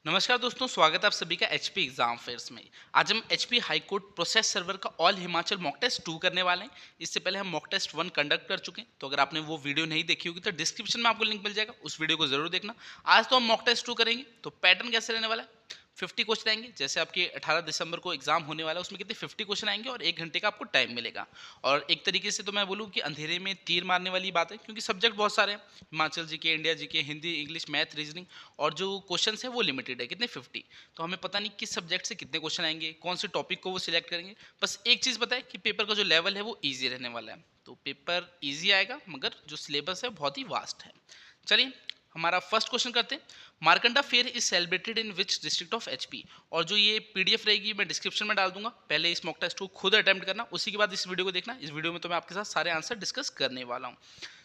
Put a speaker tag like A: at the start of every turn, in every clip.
A: नमस्कार दोस्तों, स्वागत है आप सभी का एचपी एग्जाम फेयर्स में। आज हम HP high court process server का ऑल हिमाचल मॉक टेस्ट 2 करने वाले हैं। इससे पहले हम मॉक टेस्ट 1 कंडक्ट कर चुके हैं, तो अगर आपने वो वीडियो नहीं देखी होगी तो डिस्क्रिप्शन में आपको लिंक मिल जाएगा, उस वीडियो को जरूर देखना। आज तो हम मॉक टेस्ट 2 करेंगे। तो पैटर्न कैसे रहने वाला है, 50 क्वेश्चन आएंगे। जैसे आपके 18 दिसंबर को एग्जाम होने वाला है, उसमें कितने 50 क्वेश्चन आएंगे और 1 घंटे का आपको टाइम मिलेगा। और एक तरीके से तो मैं बोलूँ कि अंधेरे में तीर मारने वाली बात है, क्योंकि सब्जेक्ट बहुत सारे हैं। Himachal GK, India GK, Hindi, English, math, reasoning, और जो क्वेश्चन है वो लिमिटेड है, कितने 50। तो हमें पता नहीं किस सब्जेक्ट से कितने क्वेश्चन आएंगे, कौन से टॉपिक को वो सिलेक्ट करेंगे। बस एक चीज़ पता है कि पेपर का जो लेवल है वो ईजी रहने वाला है। तो पेपर ईजी आएगा, मगर जो सिलेबस है बहुत ही वास्ट है। चलिए हमारा फर्स्ट क्वेश्चन करते हैं। Markanda fair is celebrated in which district of HP. और जो ये पीडीएफ रहेगी मैं डिस्क्रिप्शन में डाल दूंगा। पहले इस मॉक टेस्ट को खुद अटेम्प्ट करना, उसी के बाद इस वीडियो को देखना। इस वीडियो में तो मैं आपके साथ सारे आंसर डिस्कस करने वाला हूँ।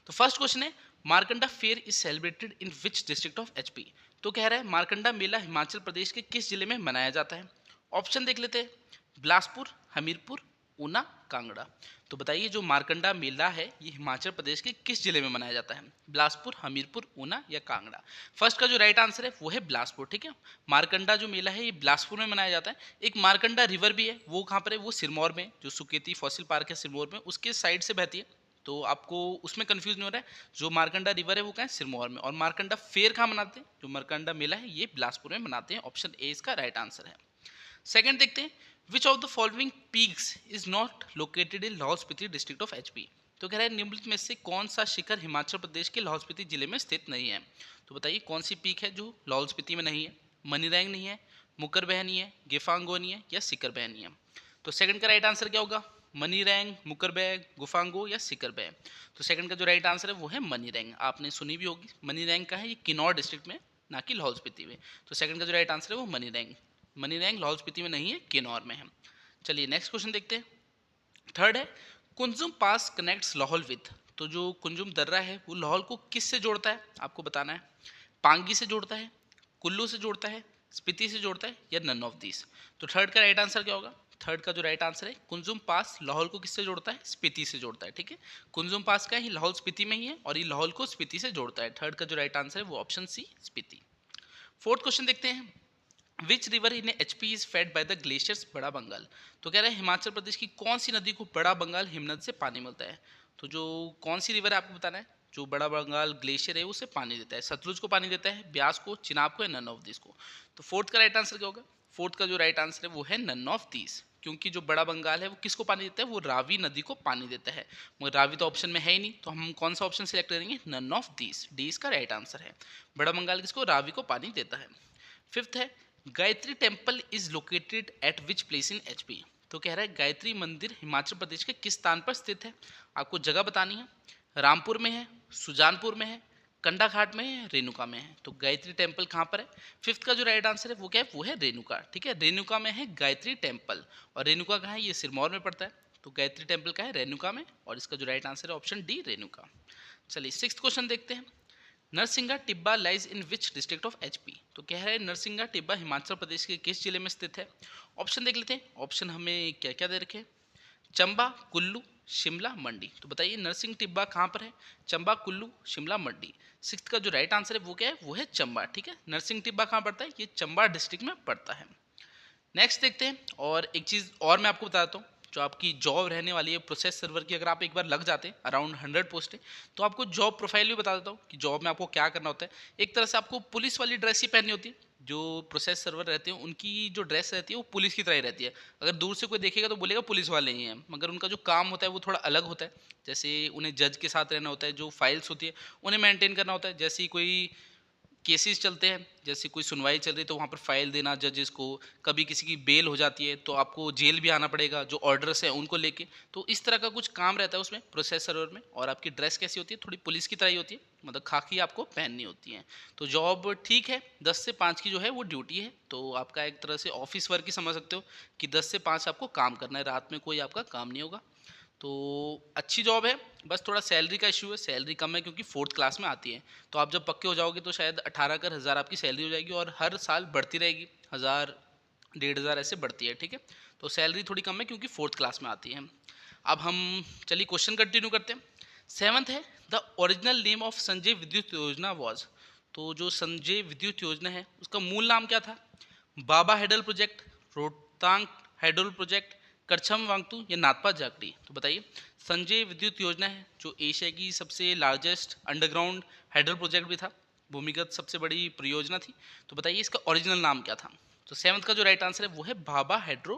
A: तो फर्स्ट क्वेश्चन है, Markanda fair is celebrated in which district of HP. तो कह रहा है मार्कंडा मेला हिमाचल प्रदेश के किस जिले में मनाया जाता है। ऑप्शन देख लेते हैं, बिलासपुर, हमीरपुर, ऊना, कांगड़ा। तो बताइए जो मार्कंडा मेला है ये हिमाचल प्रदेश के किस जिले में मनाया जाता है। बिलासपुर, हमीरपुर, ऊना या कांगड़ा। फर्स्ट का जो राइट आंसर है वो है बिलासपुर। ठीक है, मार्कंडा जो मेला है ये बिलासपुर में मनाया जाता है। एक मार्कंडा रिवर भी है, वो कहाँ पर है, वो सिरमौर में, जो सुकेती फॉसिल पार्क है सिरमौर में, उसके साइड से बहती है। तो आपको उसमें कंफ्यूज नहीं हो रहा है, जो मार्कंडा रिवर है वो कहाँ है, सिरमौर में। और मार्कंडा फेयर कहाँ मनाते हैं, जो मार्कंडा मेला है ये बिलासपुर में मनाते हैं। ऑप्शन ए इसका राइट आंसर है। सेकंड देखते हैं, विच of the following peaks is not located in Lahaul Spiti district of HP. तो कह रहा है निम्नलिखित में से कौन सा शिखर हिमाचल प्रदेश के लाहौल स्पीति जिले में स्थित नहीं है। तो बताइए कौन सी पीक है जो लाहौल स्पीति में नहीं है। मनीरैंग नहीं है, मुकरबह नहीं है, गेफांगो नहीं है या सिकरबह नहीं है। तो सेकंड का राइट आंसर क्या होगा, मनीरैंग, मुकरबह, गुफांगो या सिकरबह। तो सेकंड का जो राइट आंसर है वो है मनीरैंग। आपने सुनी भी होगी, मनीरैंग का है ये किन्नौर डिस्ट्रिक्ट में, ना कि लाहौल स्पीति में। तो सेकंड का जो राइट आंसर है वो मनीरैंग। मनीरैंग लाहौल स्पीति में नहीं है, किन्नौर में है। चलिए नेक्स्ट क्वेश्चन देखते हैं। थर्ड है, कुंजुम पास कनेक्ट्स लाहौल विद। तो जो कुंजुम दर्रा है वो लाहौल को किस से जोड़ता है, आपको बताना है। पांगी से जोड़ता है, कुल्लू से जोड़ता है, स्पीति से जोड़ता है या नन ऑफ दिस। तो थर्ड का राइट आंसर क्या होगा। थर्ड का जो राइट आंसर है, कुंजुम पास लाहौल को किससे जोड़ता है, स्पीति से जोड़ता है। ठीक है, कुंजुम पास का ही लाहौल स्पीति में ही है और ये लाहौल को स्पीति से जोड़ता है। थर्ड का जो राइट आंसर है वो option C, Spiti. Fourth question देखते हैं, which river in HP is fed by the glaciers Bara Bangal. तो कह रहे हैं हिमाचल प्रदेश की कौन सी नदी को बड़ा बंगाल हिमनद से पानी मिलता है। तो जो कौन सी रिवर है आपको बताना है, जो बड़ा बंगाल ग्लेशियर है उसे पानी देता है। सतलुज को पानी देता है, ब्यास को, चिनाब को या नन ऑफ दिस को। तो फोर्थ का राइट आंसर क्या होगा। फोर्थ का जो राइट आंसर है वो है नन ऑफ दिस, क्योंकि जो बड़ा बंगाल है वो किसको पानी देता है, वो रावी नदी को पानी देता है। मगर रावी तो ऑप्शन में है ही नहीं, तो हम कौन सा ऑप्शन सिलेक्ट करेंगे, नन ऑफ दिस। डी इसका राइट आंसर है। बड़ा बंगाल किसको, रावी को पानी देता है। फिफ्थ है, Gayatri temple is located at which place in HP. तो कह रहा है गायत्री मंदिर हिमाचल प्रदेश के किस स्थान पर स्थित है। आपको जगह बतानी है, रामपुर में है, सुजानपुर में है, कंडा घाट में है, रेणुका में है। तो गायत्री टेम्पल कहाँ पर है। फिफ्थ का जो राइट आंसर है वो क्या है, वो है रेणुका। ठीक है, रेणुका में है गायत्री टेम्पल। और रेणुका कहाँ है, ये सिरमौर में पड़ता है। तो गायत्री टेम्पल का है रेणुका में, और इसका जो राइट आंसर है ऑप्शन डी, रेणुका। चलिए सिक्स्थ क्वेश्चन देखते हैं, Narsinga Tibba lies in which district of HP. तो क्या है, नरसिंगा टिब्बा हिमाचल प्रदेश के किस जिले में स्थित है। ऑप्शन देख लेते हैं, ऑप्शन हमें क्या क्या दे रखे हैं, चंबा, कुल्लू, शिमला, मंडी। तो बताइए नरसिंह टिब्बा कहाँ पर है, चंबा, कुल्लू, शिमला, मंडी। सिक्स्थ का जो राइट आंसर है वो क्या है, वो है चंबा। ठीक है, नरसिंह टिब्बा कहाँ पड़ता है, ये चंबा डिस्ट्रिक्ट में पड़ता है। नेक्स्ट देखते हैं, और एक चीज़ और मैं आपको बताता हूँ, जो आपकी जॉब रहने वाली है प्रोसेस सर्वर की, अगर आप एक बार लग जाते हैं, अराउंड 100 पोस्ट है, तो आपको जॉब प्रोफाइल भी बता देता हूँ कि जॉब में आपको क्या करना होता है। एक तरह से आपको पुलिस वाली ड्रेस ही पहननी होती है। जो प्रोसेस सर्वर रहते हैं उनकी जो ड्रेस रहती है वो पुलिस की तरह ही रहती है। अगर दूर से कोई देखेगा तो बोलेगा पुलिस वाले ही हैं, मगर उनका जो काम होता है वो थोड़ा अलग होता है। जैसे उन्हें जज के साथ रहना होता है, जो फाइल्स होती है उन्हें मेंटेन करना होता है। जैसे ही कोई केसेस चलते हैं, जैसे कोई सुनवाई चल रही है तो वहाँ पर फाइल देना जजेस को, कभी किसी की बेल हो जाती है तो आपको जेल भी आना पड़ेगा, जो ऑर्डर्स हैं उनको लेके। तो इस तरह का कुछ काम रहता है उसमें प्रोसेस सर्वर में। और आपकी ड्रेस कैसी होती है, थोड़ी पुलिस की तरह ही होती है, मतलब खाकी आपको पहननी होती है। तो जॉब ठीक है, 10 से 5 की जो है वो ड्यूटी है। तो आपका एक तरह से ऑफिस वर्क ही समझ सकते हो कि 10 से 5 आपको काम करना है, रात में कोई आपका काम नहीं होगा। तो अच्छी जॉब है, बस थोड़ा सैलरी का इशू है, सैलरी कम है क्योंकि फोर्थ क्लास में आती है। तो आप जब पक्के हो जाओगे तो शायद 18 कर 1000 आपकी सैलरी हो जाएगी, और हर साल बढ़ती रहेगी, 1000 1500 ऐसे बढ़ती है। ठीक है, तो सैलरी थोड़ी कम है क्योंकि फोर्थ क्लास में आती है। अब हम चलिए क्वेश्चन कंटिन्यू करते हैं। सेवंथ है, the original name of Sanjay विद्युत योजना वॉज। तो जो संजय विद्युत योजना है उसका मूल नाम क्या था? Baba hydel project, Rohtang hydel project, Karcham Wangtoo या नाथपा जागटी? तो बताइए। संजय विद्युत योजना है जो एशिया की सबसे लार्जेस्ट अंडरग्राउंड हेडल प्रोजेक्ट भी था, भूमिगत सबसे बड़ी परियोजना थी। तो बताइए इसका ओरिजिनल नाम क्या था? तो सेवंथ का जो राइट आंसर है वो है भाभा हाइड्रो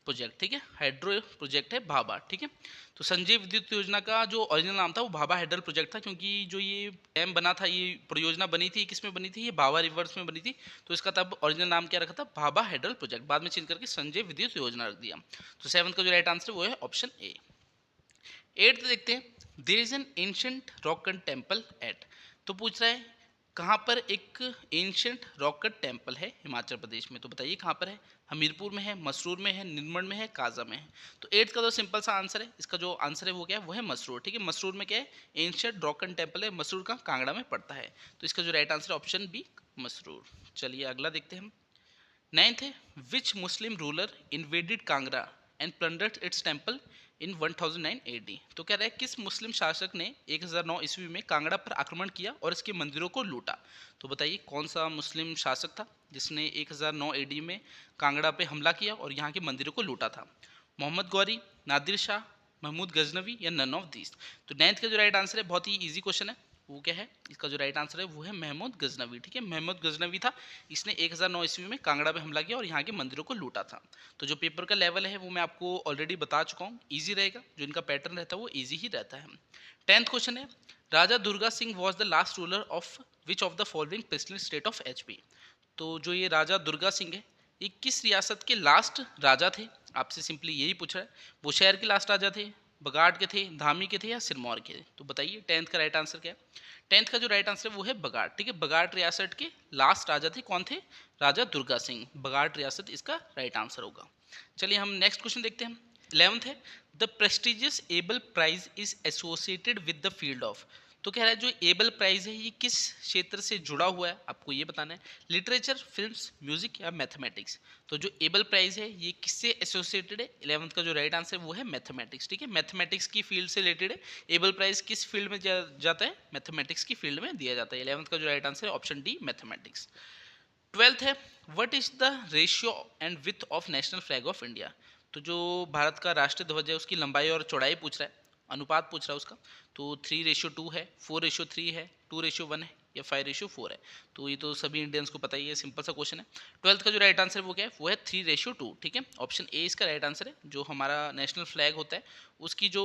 A: प्रोजेक्ट, ठीक है, हाइड्रो प्रोजेक्ट है भाभा, ठीक है। तो संजय विद्युत योजना का जो ओरिजिनल नाम था वो भाभा हाइडल प्रोजेक्ट था, क्योंकि जो ये डैम बना था, ये परियोजना बनी थी, किस में बनी थी? ये भाभा रिवर्स में बनी थी। तो इसका तब ओरिजिनल नाम क्या रखा था? भाभा हाइडल प्रोजेक्ट, बाद में चेंज करके संजय विद्युत योजना रख दिया। तो सेवंथ का जो राइट आंसर है वो है ऑप्शन ए। एट्थ देखते हैं, there is an ancient rock cut temple at. तो पूछ रहा है कहाँ पर एक एंशिएंट रॉक कट टेम्पल है हिमाचल प्रदेश में? तो बताइए कहाँ पर है? हमीरपुर में है, मसरूर में है, निर्मल में है, काजा में है? तो एट्थ का तो सिंपल सा आंसर है, इसका जो आंसर है वो क्या है? वो है मसरूर, ठीक है। मसरूर में क्या है? एंशिएंट रॉक कट टेम्पल है, मसरूर का कांगड़ा में पड़ता है। तो इसका जो राइट आंसर है ऑप्शन बी, मसरूर। चलिए अगला देखते हैं हम। नाइन्थ है, which Muslim ruler invaded Kangra and plundered its temple in 1009 AD? तो कह रहा है किस मुस्लिम शासक ने 1009 ईस्वी में कांगड़ा पर आक्रमण किया और इसके मंदिरों को लूटा? तो बताइए कौन सा मुस्लिम शासक था जिसने 1009 AD में कांगड़ा पे हमला किया और यहाँ के मंदिरों को लूटा था? मोहम्मद गौरी, नादिर शाह, महमूद गजनवी या नन ऑफ दीस? तो नाइन्थ का जो राइट आंसर है, बहुत ही ईजी क्वेश्चन है, वो क्या है? इसका जो राइट आंसर है वो है महमूद गजनवी, ठीक है। महमूद गजनवी था, इसने 1009 ईस्वी में कांगड़ा पे हमला किया और यहाँ के मंदिरों को लूटा था। तो जो पेपर का लेवल है वो मैं आपको ऑलरेडी बता चुका हूँ, ईजी रहेगा, जो इनका पैटर्न रहता है वो ईजी ही रहता है। 10th क्वेश्चन है, Raja Durga Singh was the last ruler of which of the following princely state of HP? तो जो ये राजा दुर्गा सिंह है, ये किस रियासत के लास्ट राजा थे? आपसे सिंपली यही पूछ रहा है। वो शहर के लास्ट राजा थे, बगाड़ के थे, धामी के थे या सिरमौर के? तो बताइए 10th का राइट आंसर क्या है? 10th का जो राइट आंसर है वो है बगाड़, ठीक है। बगाड़ रियासत के लास्ट राजा थे, कौन थे? राजा दुर्गा सिंह, बगाड़ रियासत इसका राइट आंसर होगा। चलिए हम नेक्स्ट क्वेश्चन देखते हैं। 11th है, the prestigious Abel prize is associated with the field of. तो कह रहा है जो एबल प्राइज है ये किस क्षेत्र से जुड़ा हुआ है, आपको ये बताना है। लिटरेचर, फिल्म्स, म्यूजिक या मैथमेटिक्स? तो जो एबल प्राइज है ये किससे एसोसिएटेड है? 11th का जो राइट आंसर है वो है मैथमेटिक्स, ठीक है। मैथमेटिक्स की फील्ड से रिलेटेड है। एबल प्राइज किस फील्ड में जाता है? मैथमेटिक्स की फील्ड में दिया जाता है। 11th का जो राइट आंसर है ऑप्शन डी, मैथमेटिक्स। 12th है, what is the ratio and width of national flag of India? तो जो भारत का राष्ट्रीय ध्वज है उसकी लंबाई और चौड़ाई पूछ रहा है, अनुपात पूछ रहा है उसका। तो 3:2 है, 4:3 है, 2:1 है या 5:4 है? तो ये तो सभी इंडियंस को पता ही है, सिंपल सा क्वेश्चन है। 12th का जो राइट आंसर है वो क्या है? वो है 3:2, ठीक है। ऑप्शन ए इसका राइट आंसर है। जो हमारा नेशनल फ्लैग होता है उसकी जो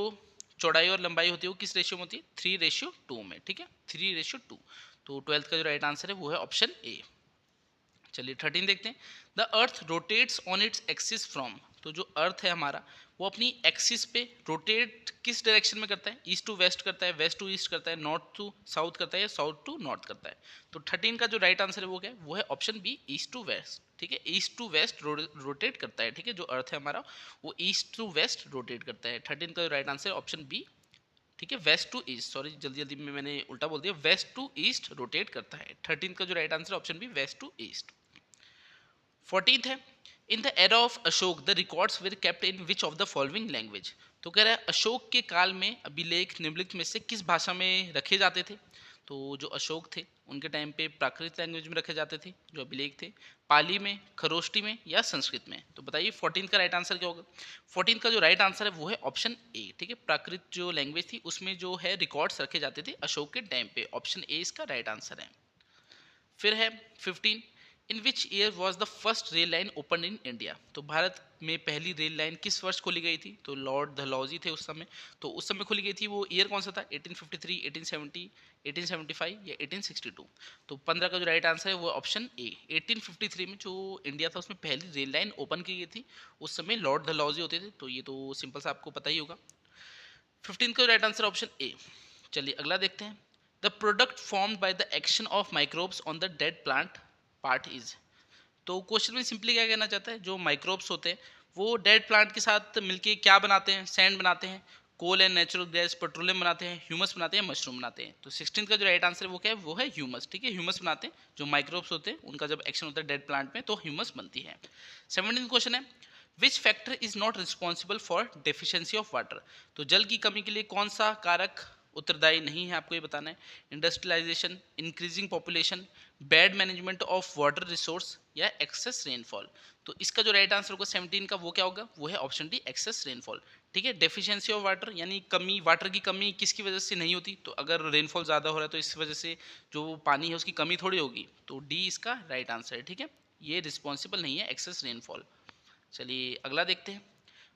A: चौड़ाई और लंबाई होती है वो किस रेशियो में होती है? 3:2 में, ठीक है, 3:2। तो 12th का जो राइट आंसर है वो है ऑप्शन ए। चलिए 13 देखते हैं। The earth rotates on its axis from. तो जो अर्थ है हमारा वो अपनी एक्सिस पे रोटेट किस डायरेक्शन में करता है? ईस्ट टू वेस्ट करता है, वेस्ट टू ईस्ट करता है, नॉर्थ टू साउथ करता है या साउथ टू नॉर्थ करता है? तो 13 का जो राइट आंसर है वो क्या है? वो है option B, east to west, ठीक है। ईस्ट टू वेस्ट रोटेट करता है, ठीक है। जो अर्थ है हमारा वो ईस्ट टू वेस्ट रोटेट करता है। 13 का जो राइट आंसर है ऑप्शन बी, ठीक है, वेस्ट टू ईस्ट, सॉरी जल्दी जल्दी में मैंने उल्टा बोल दिया, वेस्ट टू ईस्ट रोटेट करता है। 13 का जो राइट आंसर है option B, west to east. 14th है, in the era of Ashoka the records were kept in which of the following language? तो कह रहा है अशोक के काल में अभिलेख निम्नलिखित में से किस भाषा में रखे जाते थे? तो जो अशोक थे उनके टाइम पे प्राकृत लैंग्वेज में रखे जाते थे जो अभिलेख थे, पाली में, खरोष्टी में या संस्कृत में? तो बताइए 14th का राइट आंसर क्या होगा? 14th का जो राइट आंसर है वो है ऑप्शन ए, ठीक है। प्राकृत जो लैंग्वेज थी उसमें जो है रिकॉर्ड्स रखे जाते थे अशोक के टाइम पे। ऑप्शन ए इसका राइट आंसर है। फिर है 15, in which year was the first rail line open in India? तो भारत में पहली रेल लाइन किस वर्ष खोली गई थी? तो लॉर्ड डलहौजी थे उस समय, तो उस समय खोली गई थी। वो ईयर कौन सा था? 1853, 1870, 1875 या 1862? तो 15 का जो राइट आंसर है वो ऑप्शन ए, 1853 में जो इंडिया था उसमें पहली रेल लाइन ओपन की गई थी। उस समय लॉर्ड डलहौजी होते थे, तो ये तो सिंपल सा आपको पता ही होगा। 15 का राइट आंसर ऑप्शन ए। चलिए अगला देखते हैं। The product formed by the action of microbes on the dead plant part is. तो क्वेश्चन में सिंपली क्या कहना चाहता है, जो माइक्रोब्स होते हैं वो डेड प्लांट के साथ मिलके क्या बनाते हैं? सैंड बनाते हैं, कोल एंड नेचुरल गैस, पेट्रोलियम बनाते हैं, ह्यूमस बनाते हैं, मशरूम बनाते हैं? तो 16 का जो राइट आंसर है वो क्या है? वो है ह्यूमस, ठीक है। ह्यूमस बनाते हैं जो माइक्रोब्स होते हैं, उनका जब एक्शन होता है डेड प्लांट में तो ह्यूमस बनती है। 17 क्वेश्चन है, which factor is not responsible for deficiency of water? तो जल की कमी के लिए कौन सा कारक उत्तरदायी नहीं है, आपको ये बताना है। Industrialisation, increasing population, bad management of water resource या एक्सेस रेनफॉल। तो इसका जो राइट आंसर होगा 17 का वो क्या होगा, वो है ऑप्शन डी एक्सेस रेनफॉल। ठीक है, डेफिशिएंसी ऑफ वाटर यानी कमी, वाटर की कमी किसकी वजह से नहीं होती, तो अगर रेनफॉल ज़्यादा हो रहा है तो इस वजह से जो पानी है उसकी कमी थोड़ी होगी, तो डी इसका राइट आंसर है। ठीक है, ये रिस्पॉन्सिबल नहीं है एक्सेस रेनफॉल। चलिए अगला देखते हैं।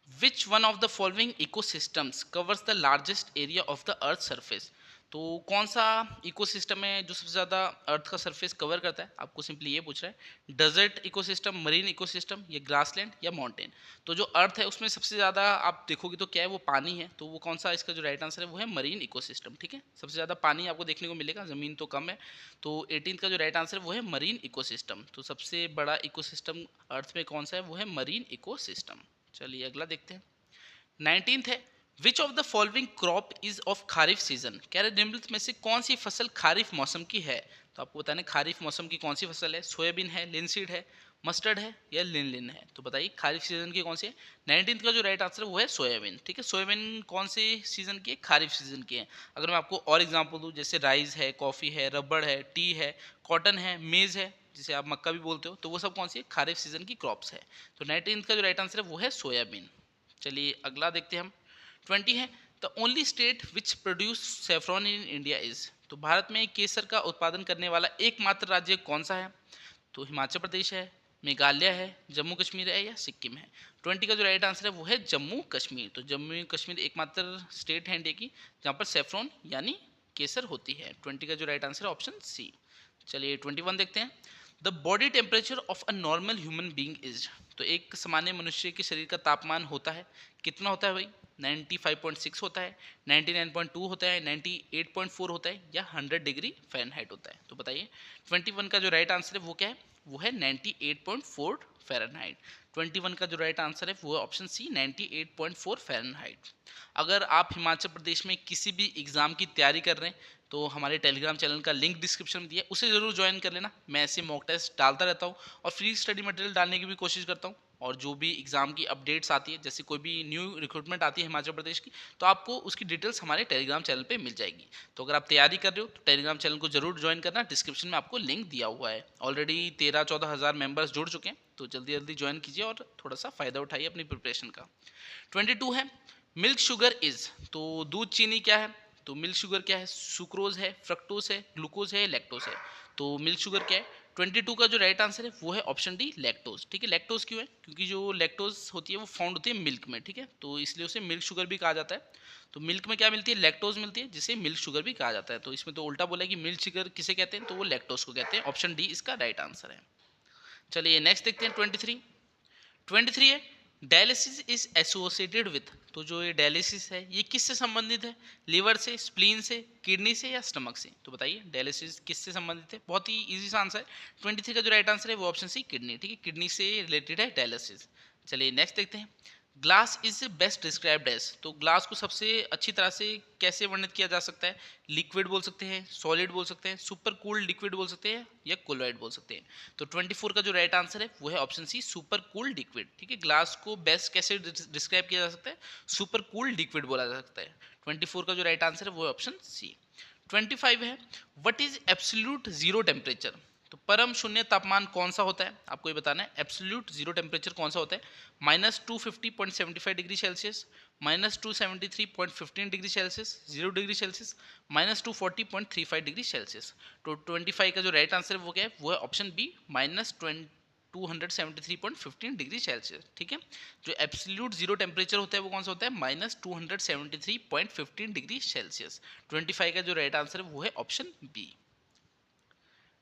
A: Which one of the following ecosystems covers the largest area of the earth surface. तो कौन सा इकोसिस्टम है जो सबसे ज़्यादा अर्थ का सरफेस कवर करता है, आपको सिंपली ये पूछ रहा है। डेजर्ट इकोसिस्टम, मरीन इकोसिस्टम, या ग्रासलैंड या माउंटेन। तो जो अर्थ है उसमें सबसे ज़्यादा आप देखोगे तो क्या है, वो पानी है, तो वो कौन सा, इसका जो राइट आंसर है वो है मरीन इकोसिस्टम। ठीक है, सबसे ज़्यादा पानी आपको देखने को मिलेगा, ज़मीन तो कम है, तो 18 का जो राइट आंसर है वो है मरीन इकोसिस्टम। तो सबसे बड़ा इकोसिस्टम अर्थ में कौन सा है, वो है मरीन इकोसिस्टम। चलिए अगला देखते हैं। 19th है, विच of the following crop is of kharif season. कह रहे निम्नलिखित में से कौन सी फसल खारिफ मौसम की है। तो आपको बताना है खारिफ मौसम की कौन सी फसल है। सोयाबीन है, लिनसीड है, मस्टर्ड है या लिनलिन है। तो बताइए खारिफ सीजन की कौन सी है। 19th का जो राइट आंसर है वो है सोयाबीन। ठीक है, सोयाबीन कौन से सीजन की है, खारिफ सीजन की है। अगर मैं आपको और एग्जांपल दूं, जैसे राइस है, कॉफ़ी है, रबड़ है, टी है, कॉटन है, मेज़ है, जिसे आप मक्का भी बोलते हो, तो वो सब कौन सी है, खारिफ सीजन की क्रॉप्स है। तो 19th का जो राइट आंसर है वो है सोयाबीन। चलिए अगला देखते हैं हम। 20 है, the only state which produce saffron in India is. तो भारत में केसर का उत्पादन करने वाला एकमात्र राज्य कौन सा है। तो हिमाचल प्रदेश है, मेघालय है, जम्मू कश्मीर है या सिक्किम है। 20 का जो राइट आंसर है वो है जम्मू कश्मीर। तो जम्मू कश्मीर एकमात्र स्टेट है इंडिया की जहाँ पर सेफ्रॉन यानी केसर होती है। 20 का जो राइट आंसर है ऑप्शन सी। चलिए 21 देखते हैं। The body temperature of a normal human being is. तो एक सामान्य मनुष्य के शरीर का तापमान होता है, कितना होता है भाई, 95.6 होता है, 99.2 होता है, 98.4 होता है या 100 डिग्री फ़ारेनहाइट होता है। तो बताइए 21 का जो राइट आंसर है वो क्या है, वो है 98.4 फ़ारेनहाइट। 21 का जो राइट आंसर है वो है ऑप्शन सी 98.4 फ़ारेनहाइट। अगर आप हिमाचल प्रदेश में किसी भी एग्ज़ाम की तैयारी कर रहे हैं तो हमारे टेलीग्राम चैनल का लिंक डिस्क्रिप्शन में दिया है, उसे ज़रूर ज्वाइन कर लेना। मैं ऐसे मॉक टेस्ट डालता रहता हूँ और फ्री स्टडी मटेरियल डालने की भी कोशिश करता हूँ। और जो भी एग्ज़ाम की अपडेट्स आती है, जैसे कोई भी न्यू रिक्रूटमेंट आती है हिमाचल प्रदेश की, तो आपको उसकी डिटेल्स हमारे टेलीग्राम चैनल पे मिल जाएगी। तो अगर आप तैयारी कर रहे हो तो टेलीग्राम चैनल को जरूर ज्वाइन करना, डिस्क्रिप्शन में आपको लिंक दिया हुआ है। ऑलरेडी 13-14 हज़ार मेंबर्स जुड़ चुके हैं, तो जल्दी जल्दी ज्वाइन कीजिए और थोड़ा सा फ़ायदा उठाइए अपनी प्रिपरेशन का। 22 है, मिल्क शुगर इज। तो दूध चीनी क्या है, तो मिल्क शुगर क्या है, सुक्रोज है, फ्रक्टोज है, ग्लूकोज है, लैक्टोज है। तो मिल्क शुगर क्या है, 22 का जो राइट आंसर है वो है ऑप्शन डी लैक्टोज। ठीक है, लैक्टोज क्यों है, क्योंकि जो लैक्टोज होती है वो फाउंड होती है मिल्क में। ठीक है, तो इसलिए उसे मिल्क शुगर भी कहा जाता है। तो मिल्क में क्या मिलती है, लैक्टोज मिलती है, जिसे मिल्क शुगर भी कहा जाता है। तो इसमें तो उल्टा बोला है कि मिल्क शुगर किसे कहते हैं, तो वो लैक्टोज को कहते हैं। ऑप्शन डी इसका राइट आंसर है। चलिए नेक्स्ट देखते हैं 23 है, डायलिसिस इज एसोसिएटेड विथ। तो जो ये डायलिसिस है ये किससे संबंधित है, लिवर से, स्प्लीन से, किडनी से या स्टमक से। तो बताइए डायलिसिस किससे संबंधित है, बहुत ही इजी सा आंसर है। 23 का जो राइट आंसर है वो ऑप्शन सी किडनी। ठीक है, किडनी से रिलेटेड है डायलिसिस। चलिए नेक्स्ट देखते हैं। Glass is best described as. तो ग्लास को सबसे अच्छी तरह से कैसे वर्णित किया जा सकता है, लिक्विड बोल सकते हैं, सॉलिड बोल सकते हैं, सुपर कूल्ड लिक्विड बोल सकते हैं या कोलॉइड बोल सकते हैं। तो 24 का जो राइट आंसर है वो है option C super cooled liquid. ठीक है, ग्लास को बेस्ट कैसे डिस्क्राइब किया जा सकता है, सुपर कूल्ड लिक्विड बोला जा सकता है। 24 का जो राइट आंसर है वो है ऑप्शन सी। 25 है, what is absolute zero temperature. तो परम शून्य तापमान कौन सा होता है, आपको ये बताना है। एब्सोल्यूट जीरो टेम्परेचर कौन सा होता है, -250.75 degree Celsius, -273.15 degree Celsius, 0 degree Celsius, -240.35 degree Celsius. तो 25 का जो राइट आंसर है वो क्या है, वो है ऑप्शन बी -273.15 डिग्री सेल्सियस। ठीक है, जो एब्सोल्यूट जीरो टेम्परेचर होता है वो कौन सा होता है, -273.15 डिग्री सेल्सियस। 25 का जो राइट आंसर है वो है ऑप्शन बी।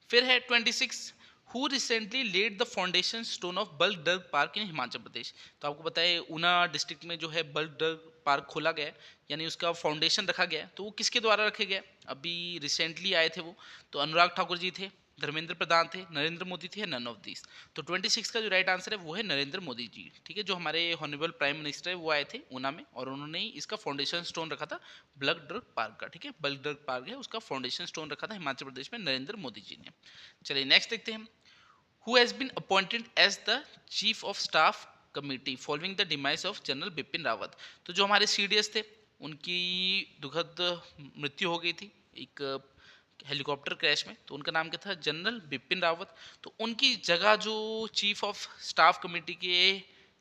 A: फिर है 26, who recently laid the foundation stone of bulk drug park in Himachal Pradesh. तो आपको पता है ऊना डिस्ट्रिक्ट में जो है बल्क ड्रग पार्क खोला गया है, यानी उसका फाउंडेशन रखा गया है। तो वो किसके द्वारा रखे गए, अभी रिसेंटली आए थे वो, तो अनुराग ठाकुर जी थे, धर्मेंद्र प्रधान थे, नरेंद्र मोदी थे, नन ऑफ दिस। तो 26 का जो राइट आंसर है वो है नरेंद्र मोदी जी। ठीक है, जो हमारे हॉनरेबल प्राइम मिनिस्टर है वो आए थे ऊना में और उन्होंने ही इसका फाउंडेशन स्टोन रखा था बल्क ड्रग पार्क का। ठीक है, बल्क ड्रग पार्क है उसका फाउंडेशन स्टोन रखा था हिमाचल प्रदेश में नरेंद्र मोदी जी ने। चलिए नेक्स्ट देखते हैं। Who has been appointed as the chief of staff committee following the demise of general Bipin Rawat. तो जो हमारे CDS थे उनकी दुखद मृत्यु हो गई थी एक हेलीकॉप्टर क्रैश में। तो उनका नाम क्या था? जनरल बिपिन रावत। तो उनकी जगह जो चीफ ऑफ स्टाफ कमेटी के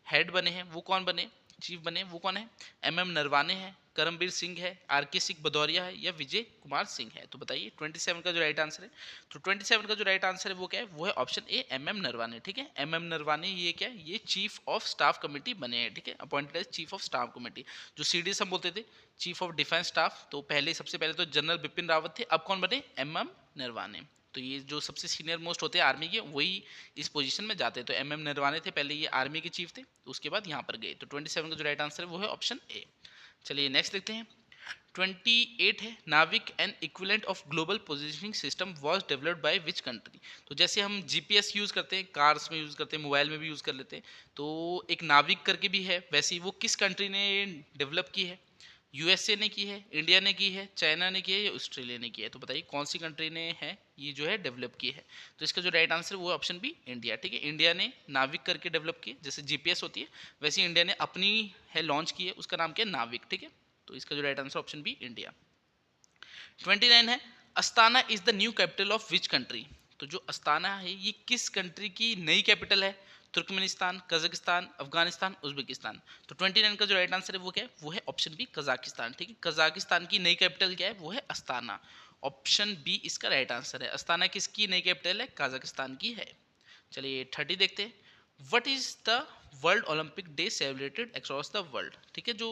A: हेड बने हैं वो कौन बने, चीफ बने वो कौन है? एम नरवाने हैं, करमबीर सिंह है, आर.के. सिंह भदौरिया है या विजय कुमार सिंह है? तो बताइए 27 का जो राइट आंसर है। तो 27 का जो राइट आंसर है वो क्या है? वो है ऑप्शन ए एम नरवाने। ठीक है, एम नरवाने ये क्या है? ये चीफ ऑफ स्टाफ कमेटी बने हैं। ठीक है, appointed as chief of staff committee. जो सीडीएस हम बोलते थे, चीफ ऑफ डिफेंस स्टाफ, तो पहले सबसे पहले तो जनरल बिपिन रावत थे, अब कौन बने? एम नरवाने। तो ये जो सबसे सीनियर मोस्ट होते हैं आर्मी के, वही इस पोजीशन में जाते हैं। तो एम नरवाने थे पहले, ये आर्मी के चीफ थे, उसके बाद यहाँ पर गए। तो 27 का जो राइट आंसर है वो है ऑप्शन ए। चलिए नेक्स्ट देखते हैं। 28 है, नाविक and equivalent of global positioning system was developed by which country? तो जैसे हम जीपीएस यूज़ करते हैं, कार्स में यूज़ करते हैं, मोबाइल में भी यूज़ कर लेते हैं, तो एक नाविक करके भी है, वैसे ही वो किस कंट्री ने डेवलप की है? यूएसए ने की है, इंडिया ने की है, चाइना ने की है या ऑस्ट्रेलिया ने की है? तो बताइए कौन सी कंट्री ने है ये जो है डेवलप की है? तो इसका जो राइट आंसर है वो ऑप्शन बी इंडिया। ठीक है, इंडिया ने नाविक करके डेवलप की है, जैसे जीपीएस होती है वैसे इंडिया ने अपनी है लॉन्च की है, उसका नाम क्या है? नाविक। ठीक है, तो इसका जो right answer option B India. 29 है, Astana is the new capital of which country? तो जो अस्ताना है ये किस कंट्री की नई कैपिटल है? Turkmenistan, Kazakhstan, Afghanistan, Uzbekistan. तो 29 का जो राइट आंसर है वो क्या है? वो है ऑप्शन बी कजाकिस्तान। ठीक है, कजाकिस्तान की नई कैपिटल क्या है? वो है अस्ताना। ऑप्शन बी इसका राइट आंसर है। अस्ताना किसकी नई कैपिटल है? कजाकिस्तान की है। चलिए 30 देखते हैं। What is the world Olympic day celebrated across the world? ठीक है, जो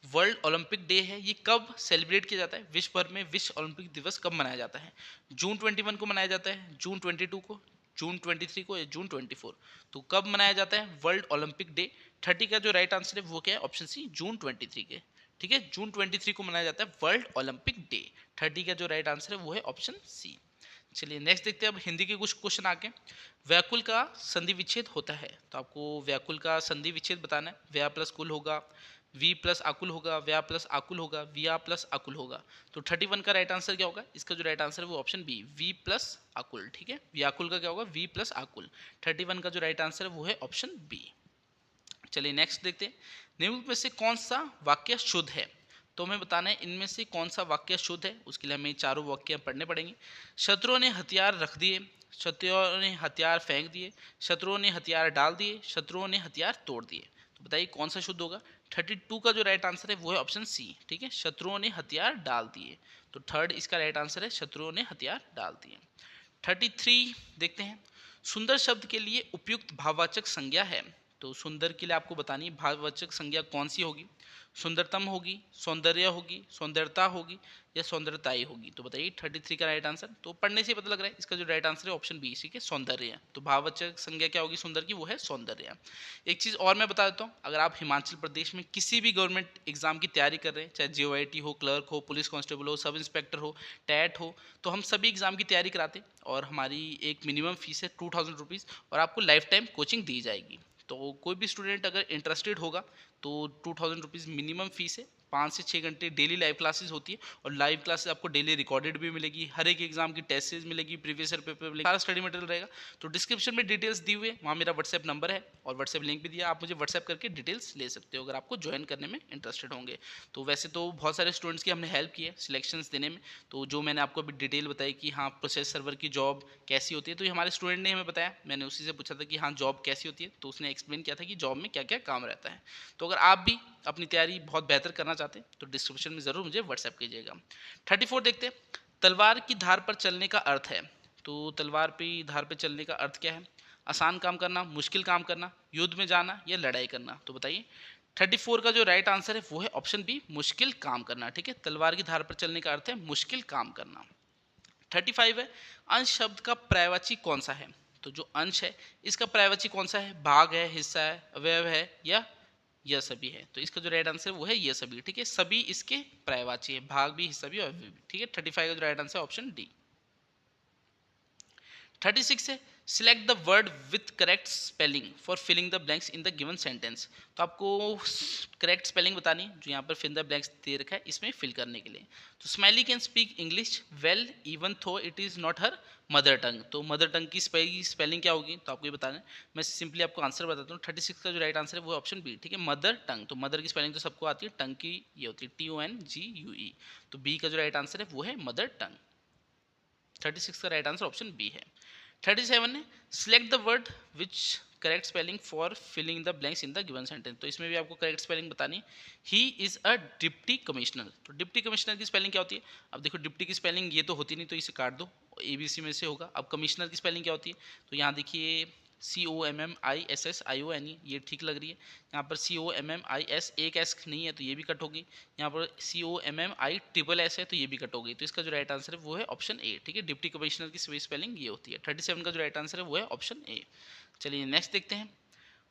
A: वर्ल्ड ओलंपिक डे है ये कब सेलिब्रेट किया जाता है विश्व भर में? विश्व ओलंपिक दिवस कब मनाया जाता है? जून 21 को मनाया जाता है, जून 22 को, जून 23 को या जून 24? तो कब मनाया जाता है वर्ल्ड ओलंपिक डे? 30 का जो राइट आंसर है वो क्या है? ऑप्शन सी जून 23 के। ठीक है, जून 23 को मनाया जाता है वर्ल्ड ओलंपिक डे। 30 का जो राइट आंसर है वो है ऑप्शन सी। चलिए नेक्स्ट देखते हैं अब हिंदी के कुछ क्वेश्चन आके। व्याकुल का संधि विच्छेद होता है, तो आपको व्याकुल का संधि विच्छेद बताना है। व्या प्लस कुल होगा, वी प्लस आकुल होगा, व्या प्लस आकुल होगा, विया प्लस आकुल होगा। तो 31 का राइट आंसर क्या होगा? इसका जो राइट आंसर है वो ऑप्शन बी वी प्लस आकुल। ठीक है, व्याकुल का क्या होगा? वी प्लस आकुल। 31 का जो राइट आंसर है वो है ऑप्शन बी। चलिए नेक्स्ट देखते हैं। निम्न में से कौन सा वाक्य शुद्ध है? तो हमें बताना है इनमें से कौन सा वाक्य शुद्ध है। उसके लिए हमें चारों वाक्य पढ़ने पड़ेंगे। शत्रुओं ने हथियार रख दिए, शत्रुओं ने हथियार फेंक दिए, शत्रुओं ने हथियार डाल दिए, शत्रुओं ने हथियार तोड़ दिए। तो बताइए कौन सा शुद्ध होगा? 32 का जो राइट आंसर है वो है ऑप्शन सी। ठीक है, शत्रुओं ने हथियार डाल दिए। तो थर्ड इसका राइट आंसर है, शत्रुओं ने हथियार डाल दिए। 33 देखते हैं। सुंदर शब्द के लिए उपयुक्त भाववाचक संज्ञा है। तो सुंदर के लिए आपको बतानी है भाववाचक संज्ञा कौन सी होगी। सुंदरतम होगी, सौंदर्य होगी, सौंदर्यता होगी या सौंदर्यताई होगी? तो बताइए 33 का राइट आंसर। तो पढ़ने से ही पता लग रहा है इसका जो राइट आंसर है ऑप्शन बी, ठीक है, सौंदर्य। तो भाववाचक संज्ञा क्या होगी सुंदर की? वो है सौंदर्य। एक चीज़ और मैं बता देता हूँ, अगर आप हिमाचल प्रदेश में किसी भी गवर्नमेंट एग्जाम की तैयारी कर रहे हैं, चाहे JOIT हो, क्लर्क हो, पुलिस कांस्टेबल हो, सब इंस्पेक्टर हो, टैट हो, तो हम सभी एग्जाम की तैयारी कराते हैं और हमारी एक मिनिमम फीस है 2000 रुपीज़ और आपको लाइफ टाइम कोचिंग दी जाएगी। तो कोई भी स्टूडेंट अगर इंटरेस्टेड होगा तो 2000 रुपीज़ मिनिमम फीस है। 5 से 6 घंटे डेली लाइव क्लासेस होती है और लाइव क्लासेस आपको डेली रिकॉर्डेड भी मिलेगी। हर एक एग्जाम की टेस्ट सीरीज मिलेगी, प्रीवियस ईयर पेपर मिलेगा, सारा स्टडी मटेरियल रहेगा। तो डिस्क्रिप्शन में डिटेल्स दी हुई है, वहाँ मेरा व्हाट्सएप नंबर है और व्हाट्सएप लिंक भी दिया, आप मुझे व्हाट्सएप करके डिटेल्स ले सकते हो अगर आपको ज्वाइन करने में इंटरेस्टेड होंगे। तो वैसे तो बहुत सारे स्टूडेंट्स की हमने हेल्प की है सिलेक्शंस देने में। तो जो मैंने आपको अभी डिटेल बताई कि हाँ प्रोसेस सर्वर की जॉब कैसी होती है, तो ये हमारे स्टूडेंट ने हमें बताया, मैंने उसी से पूछा था कि हाँ जॉब कैसी होती है, तो उसने एक्सप्लेन किया था कि जॉब में क्या क्या काम रहता है। तो अगर आप भी अपनी तैयारी बहुत बेहतर करना चाहते हैं तो डिस्क्रिप्शन में ज़रूर मुझे व्हाट्सएप कीजिएगा। 34 देखते हैं। तलवार की धार पर चलने का अर्थ है। तो तलवार की धार पर चलने का अर्थ क्या है? आसान काम करना, मुश्किल काम करना, युद्ध में जाना या लड़ाई करना? तो बताइए 34 का जो राइट आंसर है वो है ऑप्शन बी मुश्किल काम करना। ठीक है, तलवार की धार पर चलने का अर्थ है मुश्किल काम करना। 35 है। अंश शब्द का पर्यायवाची कौन सा है? तो जो अंश है इसका पर्यायवाची कौन सा है? भाग है, हिस्सा है, अवयव है या यह सभी है? तो इसका जो राइट आंसर है वो है ये सभी। ठीक है, सभी इसके पर्यायवाची है, भाग भी, हिस्सा भी और अवयव भी। ठीक है, 35 का जो राइट आंसर है ऑप्शन डी। 36 है select the word with correct spelling for filling the blanks in the given sentence. तो आपको करेक्ट स्पेलिंग बतानी जो यहाँ पर फिल द ब्लैंक्स दे रखा है इसमें फिल करने के लिए। तो Smiley can speak English well even though it is not her mother tongue. तो मदर टंग की स्पेलिंग क्या होगी तो आपको ये बताना है। मैं सिंपली आपको आंसर बताता हूँ। 36 का जो राइट आंसर है वो ऑप्शन बी, ठीक है, मदर टंग। तो मदर की स्पेलिंग तो सबको आती है, टंग की ये होती है TONGUE। तो बी का जो राइट आंसर है वो है मदर टंग। 36 का राइट आंसर ऑप्शन बी है। 37 है select the word which correct spelling for filling the blanks in the given sentence. तो इसमें भी आपको करेक्ट स्पेलिंग बतानी है। He is a deputy commissioner. तो डिप्टी कमिश्नर की स्पेलिंग क्या होती है? अब देखो डिप्टी की स्पेलिंग ये तो होती नहीं, तो इसे काट दो, ABC में से होगा। अब कमिश्नर की स्पेलिंग क्या होती है? तो यहाँ देखिए COMMISSIONE, ये ठीक लग रही है। यहाँ पर COMMIS एक एस नहीं है तो ये भी कट होगी। यहाँ पर COMMISSS है तो ये भी कट होगी। तो इसका जो राइट आंसर है वो है ऑप्शन ए, ठीक है। डिप्टी कमिश्नर की स्पेलिंग ये होती है। 37 का जो राइट आंसर है वो है ऑप्शन ए। चलिए नेक्स्ट देखते हैं।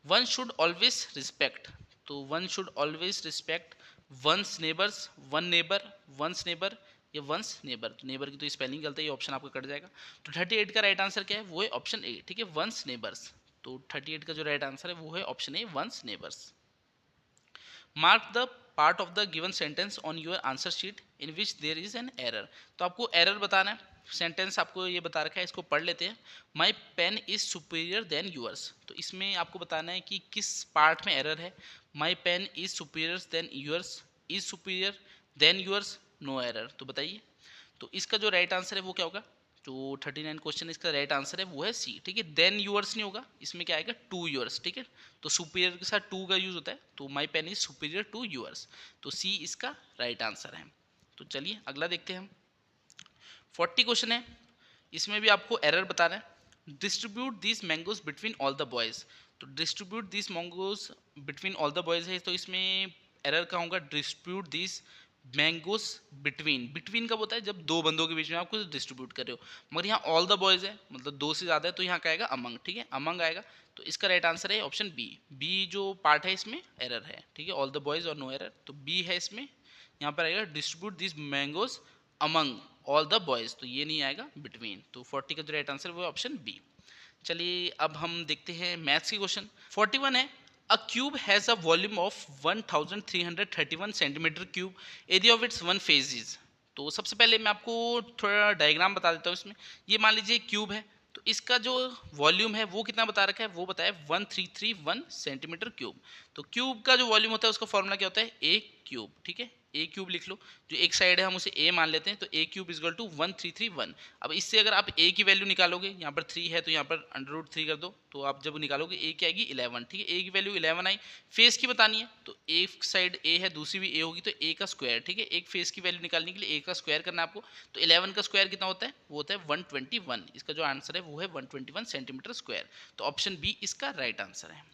A: One should always respect. तो one should always respect one's neighbours, one neighbour, one's neighbour या वंस नेबर। तो नेबर की तो स्पेलिंग गलत है, ये ऑप्शन आपका कट जाएगा। तो 38 का राइट आंसर क्या है? वो है ऑप्शन ए, ठीक है, वंस नेबर्स। तो 38 का जो राइट आंसर है वो है option A, one's neighbours. Mark the part of the given sentence on your answer sheet in which there is an error. तो आपको एरर बताना है। सेंटेंस आपको ये बता रखा है, इसको पढ़ लेते हैं। My pen is superior than yours. तो इसमें आपको बताना है कि किस पार्ट में एरर है। My pen is superior than yours, is superior than yours, no error. तो बताइए। तो इसका जो राइट आंसर है वो क्या होगा? जो 39 क्वेश्चन इसका राइट आंसर है वो है सी, ठीक है। देन यूअर्स नहीं होगा, इसमें क्या आएगा? टू यूअर्स, ठीक है। तो सुपीरियर के साथ टू का यूज होता है, तो my pen is superior to yours. तो सी इसका राइट आंसर है। तो चलिए अगला देखते हैं हम। 40 क्वेश्चन है, इसमें भी आपको एरर बताना है। Distribute this mangoes between all the boys. तो distribute this mangoes between all the boys है, तो इसमें एरर क्या होगा? Distribute this mangoes between. Between कब होता है? जब दो बंदों के बीच में आप कुछ डिस्ट्रीब्यूट कर रहे हो। मगर यहाँ ऑल द बॉयज है, मतलब दो से ज़्यादा है, तो यहाँ क्या आएगा? अमंग, ठीक है, अमंग आएगा। तो इसका राइट आंसर है ऑप्शन बी। बी जो पार्ट है इसमें एरर है, ठीक है, ऑल द बॉयज और नो एरर। तो बी है इसमें, यहाँ पर आएगा distribute this mangoes among all the boys, तो ये नहीं आएगा बिटवीन। तो 40 का जो राइट आंसर वो है ऑप्शन बी। चलिए अब हम देखते हैं मैथ्स की क्वेश्चन। 41 है अ cube has a volume of 1331 centimetre cube, area of its one phase. तो सबसे पहले मैं आपको थोड़ा डायग्राम बता देता हूँ इसमें। ये मान लीजिए क्यूब है, तो इसका जो वॉल्यूम है वो कितना बता रखा है? वो बताया 1331 सेंटीमीटर क्यूब। तो क्यूब का जो वॉल्यूम होता है उसका फॉर्मूला क्या होता है? ए क्यूब, ठीक है, ए क्यूब लिख लो। जो एक साइड है हम उसे ए मान लेते हैं, तो ए क्यूब इजगल टू 1331। अब इससे अगर आप ए की वैल्यू निकालोगे, यहाँ पर 3 है तो यहाँ पर √3 कर दो, तो आप जब निकालोगे ए की आएगी 11, ठीक है, ए की वैल्यू 11 आई। फेस की बतानी है, तो एक साइड ए है दूसरी भी ए होगी, तो ए का स्क्वायर, ठीक है, एक फेस की वैल्यू निकालने के लिए ए का स्क्वायर करना है आपको। तो 11 का स्क्वायर कितना होता है? वो होता है 121। इसका जो आंसर है वो है 121 सेंटीमीटर स्क्वायर। तो ऑप्शन बी इसका राइट आंसर है।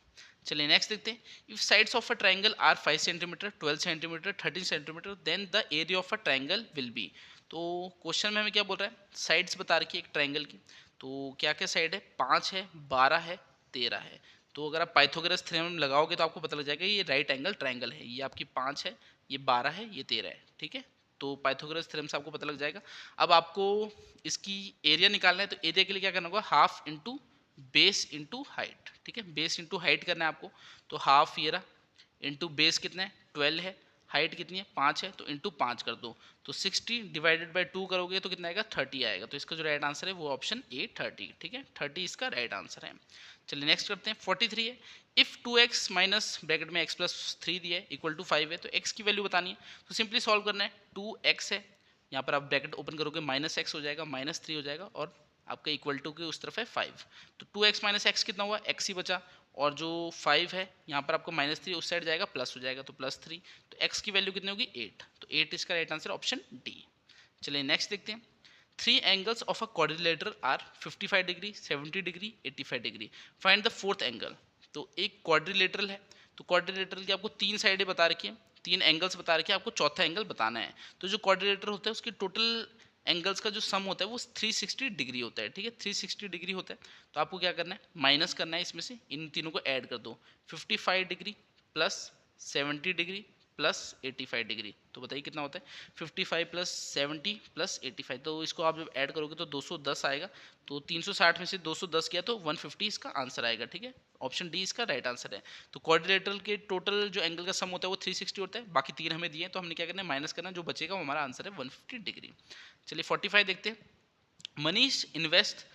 A: चलिए नेक्स्ट देखते हैं। If sides of a triangle are 5 centimetre, 12 centimetre, 13 centimetre, then the area of a triangle will be. तो क्वेश्चन में हमें क्या बोल रहा है? साइड्स बता रखी है एक ट्राइंगल की। तो क्या क्या साइड है? 5 है, 12 है, 13 है। तो अगर आप पाइथागोरस थ्योरम लगाओगे तो आपको पता लग जाएगा ये राइट एंगल ट्राइंगल है। ये आपकी 5 है, ये 12 है, ये 13 है, ठीक है। तो पाइथागोरस थ्योरम से आपको पता लग जाएगा। अब आपको इसकी एरिया निकालना है, तो एरिया के लिए क्या करना होगा? Half into base into height, ठीक है, बेस इंटू हाइट करना है आपको। तो हाफ ये रहा, इंटू बेस कितना है? 12 है, हाइट कितनी है? 5 है, तो इंटू 5 कर दो। तो 60 डिवाइडेड बाई 2 करोगे तो कितना आएगा? 30 आएगा। तो इसका जो राइट आंसर है वो ऑप्शन ए 30, ठीक है, 30 इसका राइट आंसर है। चलिए नेक्स्ट करते हैं। 43 है इफ 2x माइनस ब्रैकेट में x प्लस 3 दिया है इक्वल टू 5 है, तो x की वैल्यू बतानी है। तो सिंपली सॉल्व करना है। 2x है, यहाँ पर आप ब्रैकेट ओपन करोगे, -x हो जाएगा, -3 हो जाएगा, और आपका इक्वल टू के उस तरफ है 5। तो 2x माइनस एक्स कितना हुआ? x ही बचा। और जो 5 है यहाँ पर आपको -3 उस साइड जाएगा, प्लस हो जाएगा, तो +3। तो x की वैल्यू कितनी होगी? 8। तो 8 इसका राइट आंसर ऑप्शन डी। चलिए नेक्स्ट देखते हैं। 3 angles of a quadrilateral are 55 degree, 70 degree, 85 degree. Find the fourth angle. तो एक क्वाड्रिलेटरल है, तो क्वाड्रिलेटरल की आपको 3 साइडें बता रखी है, 3 एंगल्स बता रखे हैं, आपको चौथा एंगल बताना है। तो जो क्वाड्रिलेटर होता है उसकी टोटल एंगल्स का जो सम होता है वो 360 डिग्री होता है, ठीक है, 360 डिग्री होता है। तो आपको क्या करना है? माइनस करना है इसमें से, इन तीनों को ऐड कर दो। 55 degree plus 70 degree plus 85 degree. तो बताइए कितना होता है 55 प्लस 70 प्लस 85। तो इसको आप जब ऐड करोगे तो 210 आएगा। तो 360 में से 210 किया तो 150 इसका आंसर आएगा। ठीक है, ऑप्शन डी इसका राइट आंसर है। तो क्वाड्रिलेटरल के टोटल जो एंगल का सम होता है वो 360 होता है, बाकी 3 हमें दिए हैं तो हमने क्या करना है माइनस करना, जो बचेगा वो हमारा आंसर है 150 डिग्री। चलिए 45 देखते हैं। Manish invest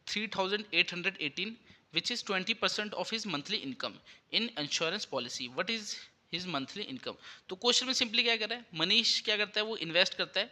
A: 3818 which is 20% of his monthly income in insurance policy. What is his monthly income? तो क्वेश्चन में सिंपली क्या कर रहा है, मनीष क्या करता है, वो इन्वेस्ट करता है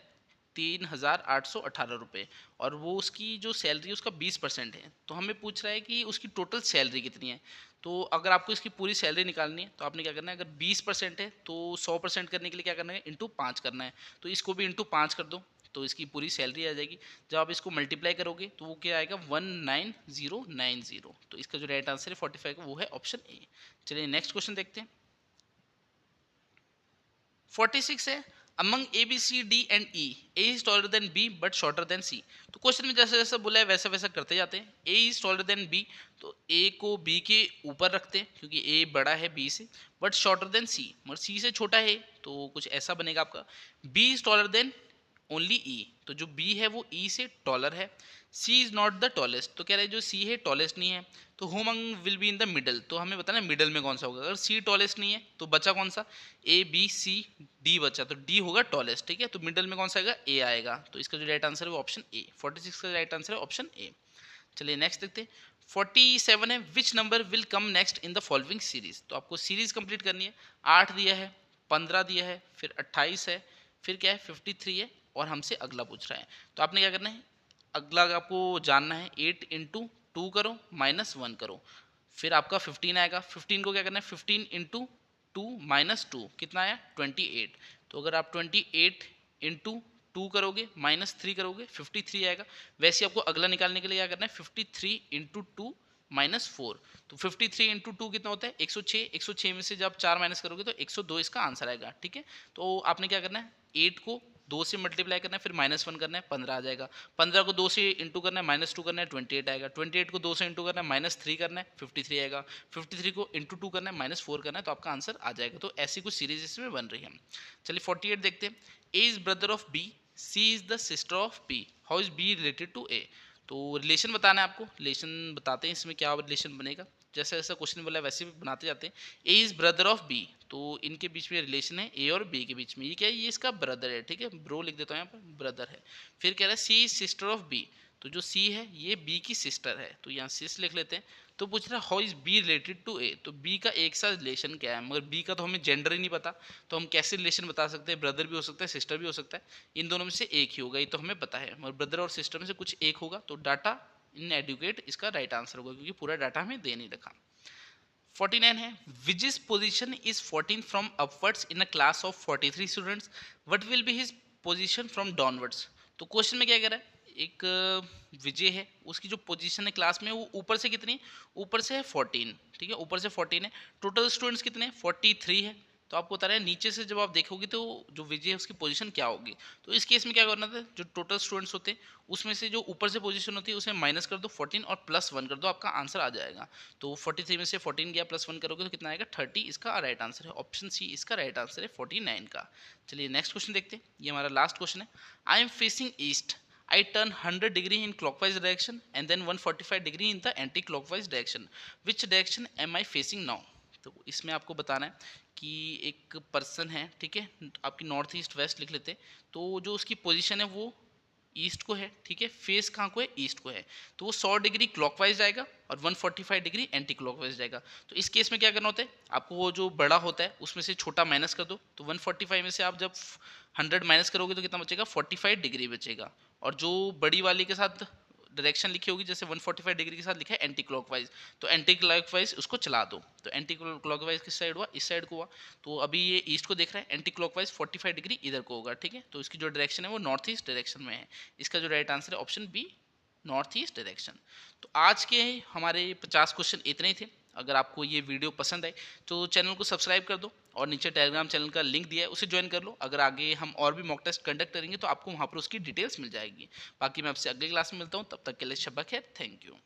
A: 3818 रुपये और वो उसकी जो सैलरी है उसका 20% है। तो हमें पूछ रहा है कि उसकी टोटल सैलरी कितनी है। तो अगर आपको इसकी पूरी सैलरी निकालनी है तो आपने क्या करना है, अगर 20% है तो 100% करने के लिए क्या करना है, इंटू 5 करना है। तो इसको भी इंटू 5 कर दो तो इसकी पूरी सैलरी आ जाएगी। जब आप इसको मल्टीप्लाई करोगे तो वो क्या आएगा 19090। तो इसका जो राइट आंसर है 45 का वो है ऑप्शन ए। चलिए नेक्स्ट क्वेश्चन देखते हैं। 46 है, among A B C D and E A is taller than B but shorter than C. तो क्वेश्चन में जैसा जैसा बोला है वैसा वैसा करते जाते हैं। A is taller than B, तो ए को बी के ऊपर रखते हैं क्योंकि ए बड़ा है बी से, बट शॉर्टर देन सी, मगर सी से छोटा है तो कुछ ऐसा बनेगा आपका। B is taller than only E, तो जो बी है वो ई से टॉलर है। C is not the tallest, तो कह रहे हैं जो सी है टॉलेस्ट नहीं है। तो home will be in the middle, तो हमें बताना है मिडल में कौन सा होगा। अगर सी टॉलेस्ट नहीं है तो बचा कौन सा, ए बी सी डी बचा, तो डी होगा टॉलेस्ट। ठीक है, तो मिडल में कौन सा आएगा, ए आएगा। तो इसका जो राइट आंसर है वो ऑप्शन ए। 46 का राइट आंसर है ऑप्शन ए। चलिए नेक्स्ट देखते हैं। 47 है, which number will come next in the following series. तो आपको सीरीज कंप्लीट करनी है। 8 दिया है, 15 दिया है, फिर 28 है, फिर क्या है 53 है और हमसे अगला पूछ रहा है। तो आपने क्या करना है, अगला आपको जानना है 8 इंटू 2 करो माइनस 1 करो, फिर आपका 15 आएगा। 15 को क्या करना है 15 इंटू 2 माइनस 2 कितना आया 28। तो अगर आप 28 इंटू 2 करोगे माइनस 3 करोगे 53 आएगा। वैसे आपको अगला निकालने के लिए क्या करना है 53 इंटू 2 माइनस 4। तो 53 इंटू 2 कितना होता है 106। 106 में से जब 4 माइनस करोगे तो 102 इसका आंसर आएगा। ठीक है, तो आपने क्या करना है 8 को 2 से मल्टीप्लाई करना है, फिर माइनस 1 करना है, 15 आ जाएगा। 15 को 2 से इंटू करना है, माइनस 2 करना है, 28 आएगा। 28 को 2 से इंटू करना है, माइनस 3 करना है, 53 आएगा। 53 को इंटू 2 करना है, माइनस 4 करना है, तो आपका आंसर आ जाएगा। तो ऐसी कुछ सीरीज इसमें बन रही है। चलिए 48 देखते हैं। A is brother of B, C is the sister of B, how is B related to A. तो रिलेशन बताना है आपको, रिलेशन बताते हैं इसमें क्या रिलेशन बनेगा। जैसा जैसा क्वेश्चन बोला है वैसे भी बनाते जाते हैं। A is brother of B, तो इनके बीच में रिलेशन है ए और बी के बीच में। ये क्या है, ये इसका ब्रदर है। ठीक है, ब्रो लिख देता हूँ यहाँ पर, ब्रदर है। फिर कह रहा है C is sister of B, तो जो सी है ये बी की सिस्टर है, तो यहाँ सिस लिख लेते हैं। तो पूछ रहा है how is B related to A, तो बी का एक साथ रिलेशन क्या है, मगर बी का तो हमें जेंडर ही नहीं पता, तो हम कैसे रिलेशन बता सकते हैं। ब्रदर भी हो सकता है, सिस्टर भी हो सकता है, इन दोनों में से एक ही होगा, ये तो हमें पता है। मगर ब्रदर और सिस्टर में से कुछ एक होगा, तो डाटा इन एडुकेट इसका राइट आंसर होगा क्योंकि पूरा डाटा हमें दे नहीं रखा। 49 है, which position is 14 from upwards in a class of 43 students, what will be his position from downwards. तो क्वेश्चन में क्या कह रहा है, एक विजय है, उसकी जो पोजीशन है क्लास में वो ऊपर से कितनी, ऊपर से है 14। ठीक है, ऊपर से 14 है। टोटल स्टूडेंट्स कितने 43 है। तो आपको बता रहे हैं नीचे से जब आप देखोगे तो जो विजय है उसकी पोजीशन क्या होगी। तो इस केस में क्या करना था, जो टोटल स्टूडेंट्स होते हैं उसमें से जो ऊपर से पोजीशन होती है उसमें माइनस कर दो 14 और प्लस 1 कर दो, आपका आंसर आ जाएगा। तो 43 में से 14 गया, प्लस 1 करोगे तो कितना आएगा 30, इसका राइट आंसर है ऑप्शन सी, इसका राइट आंसर है 49 का। चलिए नेक्स्ट क्वेश्चन देखते हैं, ये हमारा लास्ट क्वेश्चन है। I am facing east, I turn 100 degree in clockwise direction and then 145 degree in the anti-clockwise direction. Which direction am I facing now? तो इसमें आपको बताना है कि एक पर्सन है, ठीक है, आपकी नॉर्थ ईस्ट वेस्ट लिख लेते हैं। तो जो उसकी पोजीशन है वो ईस्ट को है, ठीक है, फेस कहाँ को है, ईस्ट को है। तो वो 100 डिग्री क्लॉकवाइज जाएगा और 145 डिग्री एंटी क्लॉकवाइज जाएगा। तो इस केस में क्या करना होता है, आपको वो जो बड़ा होता है उसमें से छोटा माइनस कर दो। तो 145 में से आप जब 100 माइनस करोगे तो कितना बचेगा 45 डिग्री बचेगा। और जो बड़ी वाली के साथ डायरेक्शन लिखी होगी, जैसे 145 डिग्री के साथ लिखा है एंटी क्लॉकवाइज, तो एंटी क्लॉकवाइज उसको चला दो। तो एंटी क्लॉकवाइज किस साइड हुआ, इस साइड को हुआ। तो अभी ये ईस्ट को देख रहा है, एंटी क्लॉकवाइज 45 डिग्री इधर को होगा। ठीक है, तो इसकी जो डायरेक्शन है वो नॉर्थ ईस्ट डायरेक्शन में है। इसका जो राइट आंसर है option B, north east direction. तो आज के हमारे 50 क्वेश्चन इतने ही थे। अगर आपको ये वीडियो पसंद आए तो चैनल को सब्सक्राइब कर दो और नीचे टेलीग्राम चैनल का लिंक दिया है उसे ज्वाइन कर लो। अगर आगे हम और भी मॉक टेस्ट कंडक्ट करेंगे तो आपको वहाँ पर उसकी डिटेल्स मिल जाएगी। बाकी मैं आपसे अगले क्लास में मिलता हूँ, तब तक के लिए शब्बा खैर, थैंक यू।